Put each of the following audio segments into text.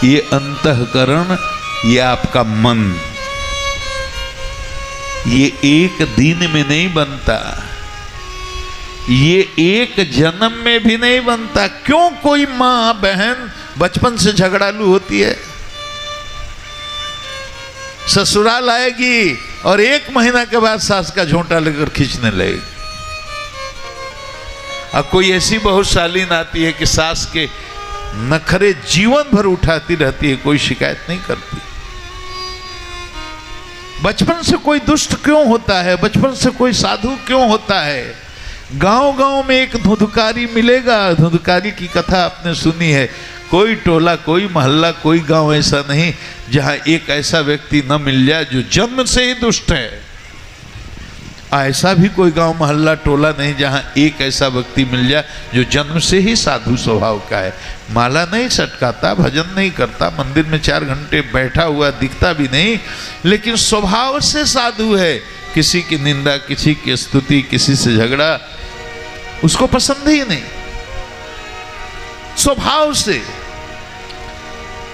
ये अंतःकरण, ये आपका मन, ये एक दिन में नहीं बनता, ये एक जन्म में भी नहीं बनता। क्यों कोई मां बहन बचपन से झगड़ालू होती है, ससुराल आएगी और 1 महीना के बाद सास का झोंटा लेकर खींचने लगेगी। अब कोई ऐसी बहुत शालीन आती है कि सास के नखरे जीवन भर उठाती रहती है, कोई शिकायत नहीं करती। बचपन से कोई दुष्ट क्यों होता है, बचपन से कोई साधु क्यों होता है? गांव गांव में एक धुंधकारी मिलेगा। धुंधकारी की कथा आपने सुनी है। कोई टोला, कोई मोहल्ला, कोई गांव ऐसा नहीं जहां एक ऐसा व्यक्ति न मिल जाए जो जन्म से ही दुष्ट है। ऐसा भी कोई गांव मोहल्ला टोला नहीं जहां एक ऐसा व्यक्ति मिल जाए जो जन्म से ही साधु स्वभाव का है। माला नहीं सटकाता, भजन नहीं करता, मंदिर में 4 घंटे बैठा हुआ दिखता भी नहीं, लेकिन स्वभाव से साधु है। किसी की निंदा, किसी की स्तुति, किसी से झगड़ा उसको पसंद ही नहीं, स्वभाव से,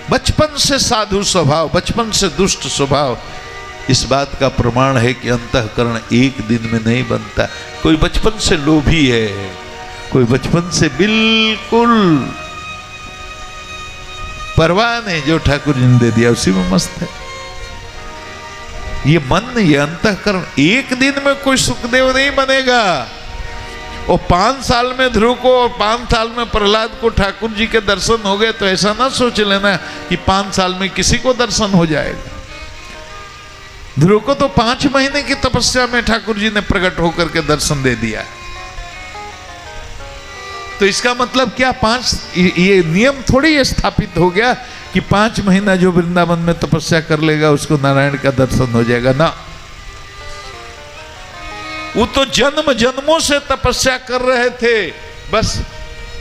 बचपन से साधु स्वभाव, बचपन से दुष्ट स्वभाव। इस बात का प्रमाण है कि अंतःकरण एक दिन में नहीं बनता। कोई बचपन से लोभी है, कोई बचपन से बिल्कुल परवाह नहीं, जो ठाकुर जी ने दे दिया उसी में मस्त है। ये मन, ये अंतःकरण एक दिन में कोई सुखदेव नहीं बनेगा। और 5 साल में ध्रुव को और 5 साल में प्रहलाद को ठाकुर जी के दर्शन हो गए तो ऐसा ना सोच लेना कि 5 साल में किसी को दर्शन हो जाएगा। ध्रुव को तो 5 महीने की तपस्या में ठाकुर जी ने प्रकट होकर के दर्शन दे दिया। तो इसका मतलब क्या, ये नियम थोड़ी स्थापित हो गया कि 5 महीना जो वृंदावन में तपस्या कर लेगा उसको नारायण का दर्शन हो जाएगा ना। वो तो जन्म जन्मों से तपस्या कर रहे थे, बस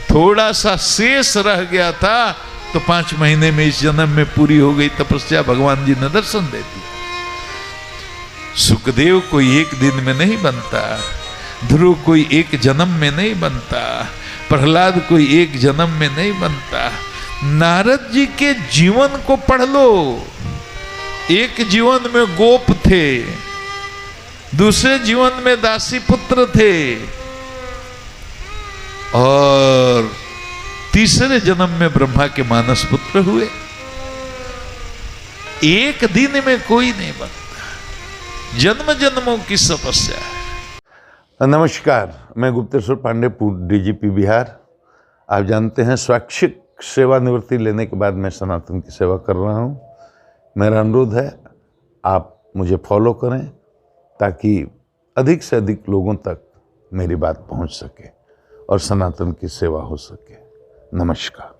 थोड़ा सा शेष रह गया था तो 5 महीने में इस जन्म में पूरी हो गई तपस्या, भगवान जी ने दर्शन दे दिया। सुखदेव कोई एक दिन में नहीं बनता, ध्रुव कोई एक जन्म में नहीं बनता, प्रहलाद कोई एक जन्म में नहीं बनता। नारद जी के जीवन को पढ़ लो। एक जीवन में गोप थे, दूसरे जीवन में दासी पुत्र थे, और तीसरे जन्म में ब्रह्मा के मानस पुत्र हुए। एक दिन में कोई नहीं बनता, जन्म जन्मों की तपस्या है। नमस्कार, मैं गुप्तेश्वर पांडे, डीजीपी बिहार। आप जानते हैं स्वैच्छिक सेवानिवृत्ति लेने के बाद मैं सनातन की सेवा कर रहा हूं। मेरा अनुरोध है आप मुझे फॉलो करें ताकि अधिक से अधिक लोगों तक मेरी बात पहुंच सके और सनातन की सेवा हो सके। नमस्कार।